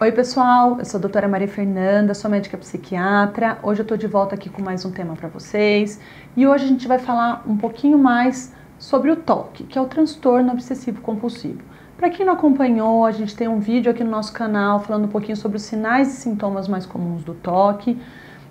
Oi pessoal, eu sou a doutora Maria Fernanda, sou médica psiquiatra. Hoje eu estou de volta aqui com mais um tema para vocês e hoje a gente vai falar um pouquinho mais sobre o TOC, que é o transtorno obsessivo compulsivo. Para quem não acompanhou, a gente tem um vídeo aqui no nosso canal falando um pouquinho sobre os sinais e sintomas mais comuns do TOC.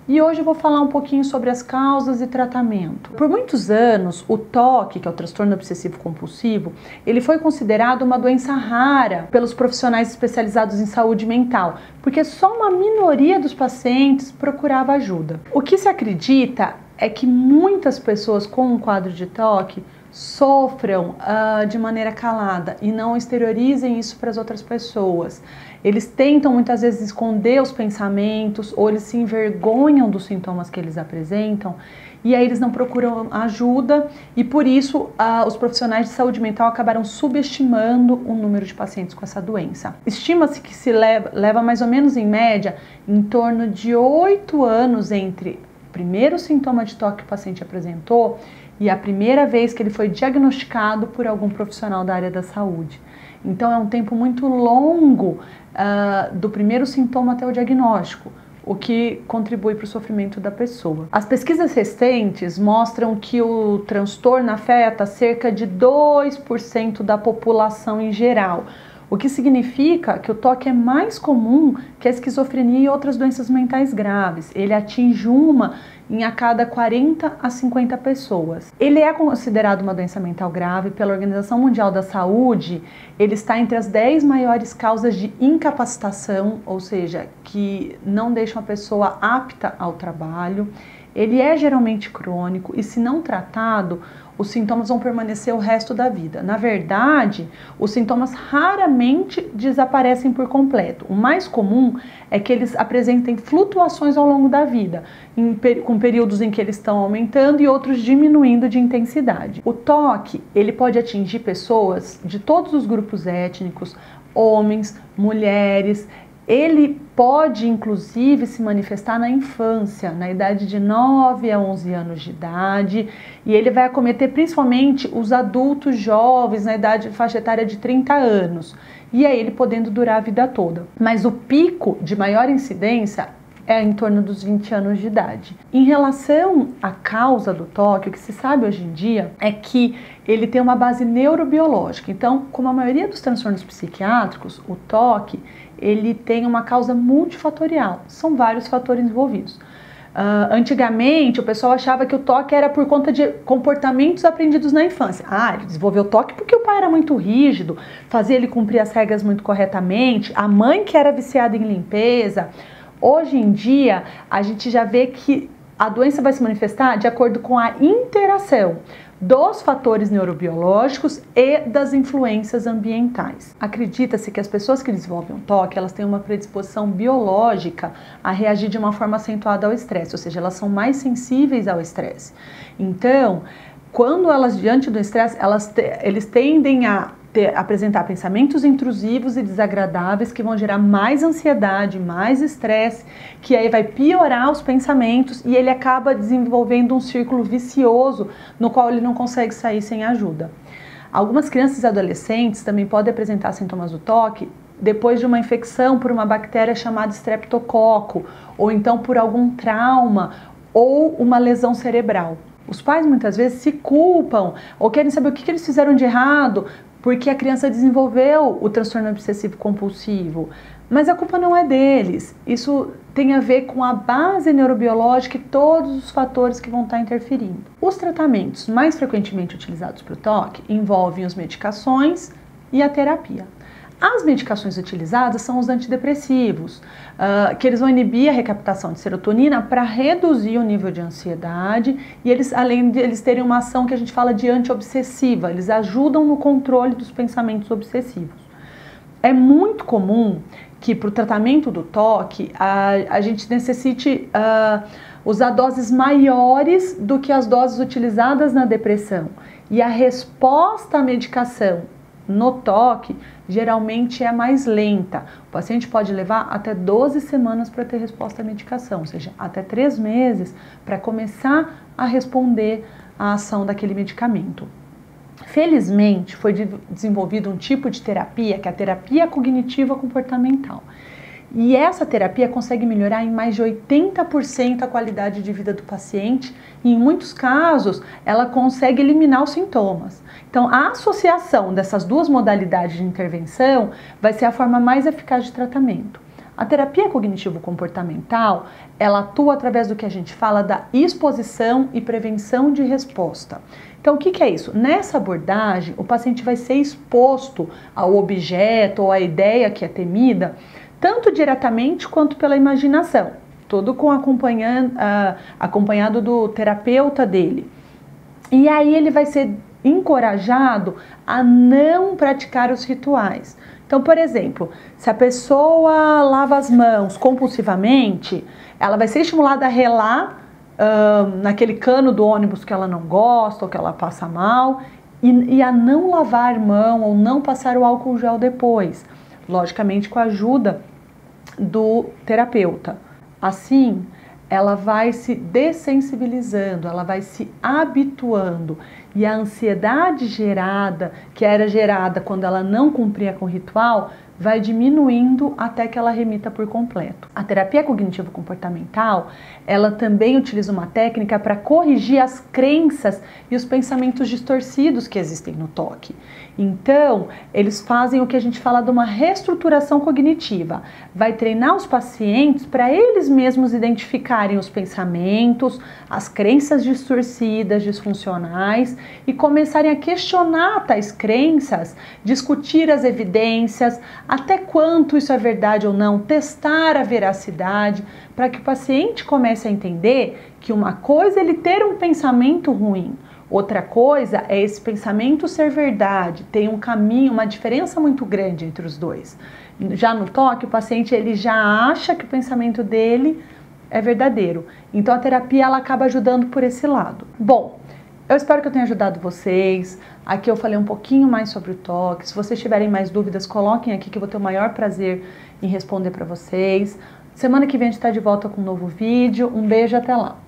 E hoje eu vou falar um pouquinho sobre as causas e tratamento. Por muitos anos, o TOC, que é o transtorno obsessivo compulsivo, ele foi considerado uma doença rara pelos profissionais especializados em saúde mental, porque só uma minoria dos pacientes procurava ajuda. O que se acredita é que muitas pessoas com um quadro de TOC sofram de maneira calada e não exteriorizem isso para as outras pessoas. Eles tentam muitas vezes esconder os pensamentos ou eles se envergonham dos sintomas que eles apresentam e aí eles não procuram ajuda e por isso os profissionais de saúde mental acabaram subestimando o número de pacientes com essa doença. Estima-se que se leva mais ou menos em média em torno de 8 anos entre o primeiro sintoma de TOC que o paciente apresentou e a primeira vez que ele foi diagnosticado por algum profissional da área da saúde. Então é um tempo muito longo do primeiro sintoma até o diagnóstico, o que contribui para o sofrimento da pessoa. As pesquisas recentes mostram que o transtorno afeta cerca de 2% da população em geral, o que significa que o TOC é mais comum que a esquizofrenia e outras doenças mentais graves. Ele atinge uma em a cada 40 a 50 pessoas. Ele é considerado uma doença mental grave pela Organização Mundial da Saúde. Ele está entre as 10 maiores causas de incapacitação, ou seja, que não deixam a pessoa apta ao trabalho. Ele é geralmente crônico e, se não tratado, os sintomas vão permanecer o resto da vida. Na verdade, os sintomas raramente desaparecem por completo. O mais comum é que eles apresentem flutuações ao longo da vida, com períodos em que eles estão aumentando e outros diminuindo de intensidade. O TOC, ele pode atingir pessoas de todos os grupos étnicos, homens, mulheres. Ele pode, inclusive, se manifestar na infância, na idade de 9 a 11 anos de idade, e ele vai acometer principalmente os adultos jovens na faixa etária de 30 anos, e aí ele podendo durar a vida toda. Mas o pico de maior incidência é em torno dos 20 anos de idade. Em relação à causa do TOC, o que se sabe hoje em dia é que ele tem uma base neurobiológica. Então, como a maioria dos transtornos psiquiátricos, o TOC ele tem uma causa multifatorial. São vários fatores envolvidos. Antigamente, o pessoal achava que o TOC era por conta de comportamentos aprendidos na infância. Ele desenvolveu TOC porque o pai era muito rígido, fazia ele cumprir as regras muito corretamente, a mãe que era viciada em limpeza. Hoje em dia, a gente já vê que a doença vai se manifestar de acordo com a interação dos fatores neurobiológicos e das influências ambientais. Acredita-se que as pessoas que desenvolvem um TOC, elas têm uma predisposição biológica a reagir de uma forma acentuada ao estresse, ou seja, elas são mais sensíveis ao estresse. Então, quando elas, diante do estresse, eles tendem a apresentar pensamentos intrusivos e desagradáveis que vão gerar mais ansiedade, mais estresse, que aí vai piorar os pensamentos e ele acaba desenvolvendo um círculo vicioso no qual ele não consegue sair sem ajuda. Algumas crianças e adolescentes também podem apresentar sintomas do TOC depois de uma infecção por uma bactéria chamada streptococo, ou então por algum trauma ou uma lesão cerebral. Os pais muitas vezes se culpam ou querem saber o que eles fizeram de errado porque a criança desenvolveu o transtorno obsessivo compulsivo, mas a culpa não é deles. Isso tem a ver com a base neurobiológica e todos os fatores que vão estar interferindo. Os tratamentos mais frequentemente utilizados para o TOC envolvem as medicações e a terapia. As medicações utilizadas são os antidepressivos, que eles vão inibir a recaptação de serotonina para reduzir o nível de ansiedade e eles, além de eles terem uma ação que a gente fala de antiobsessiva, eles ajudam no controle dos pensamentos obsessivos. É muito comum que para o tratamento do TOC a gente necessite usar doses maiores do que as doses utilizadas na depressão e a resposta à medicação no TOC geralmente é mais lenta. O paciente pode levar até 12 semanas para ter resposta à medicação, ou seja, até 3 meses para começar a responder à ação daquele medicamento. Felizmente, foi desenvolvido um tipo de terapia, que é a terapia cognitiva comportamental. E essa terapia consegue melhorar em mais de 80% a qualidade de vida do paciente e, em muitos casos, ela consegue eliminar os sintomas. Então, a associação dessas duas modalidades de intervenção vai ser a forma mais eficaz de tratamento. A terapia cognitivo-comportamental, ela atua através do que a gente fala da exposição e prevenção de resposta. Então, o que é isso? Nessa abordagem, o paciente vai ser exposto ao objeto ou à ideia que é temida, tanto diretamente quanto pela imaginação, todo acompanhado do terapeuta dele. E aí ele vai ser encorajado a não praticar os rituais. Então, por exemplo, se a pessoa lava as mãos compulsivamente, ela vai ser estimulada a relar naquele cano do ônibus que ela não gosta ou que ela passa mal e a não lavar a mão ou não passar o álcool gel depois, logicamente com a ajuda do terapeuta. Assim, ela vai se dessensibilizando, ela vai se habituando e a ansiedade que era gerada quando ela não cumpria com o ritual, vai diminuindo até que ela remita por completo. A terapia cognitivo-comportamental, ela também utiliza uma técnica para corrigir as crenças e os pensamentos distorcidos que existem no toque. Então, eles fazem o que a gente fala de uma reestruturação cognitiva. Vai treinar os pacientes para eles mesmos identificarem os pensamentos, as crenças distorcidas, disfuncionais e começarem a questionar tais crenças, discutir as evidências, até quanto isso é verdade ou não, testar a veracidade, para que o paciente comece a entender que uma coisa é ele ter um pensamento ruim, outra coisa é esse pensamento ser verdade, tem um caminho, uma diferença muito grande entre os dois. Já no toque, o paciente ele já acha que o pensamento dele é verdadeiro. Então a terapia ela acaba ajudando por esse lado. Bom, eu espero que eu tenha ajudado vocês. Aqui eu falei um pouquinho mais sobre o toque. Se vocês tiverem mais dúvidas, coloquem aqui que eu vou ter o maior prazer em responder para vocês. Semana que vem a gente está de volta com um novo vídeo. Um beijo, até lá!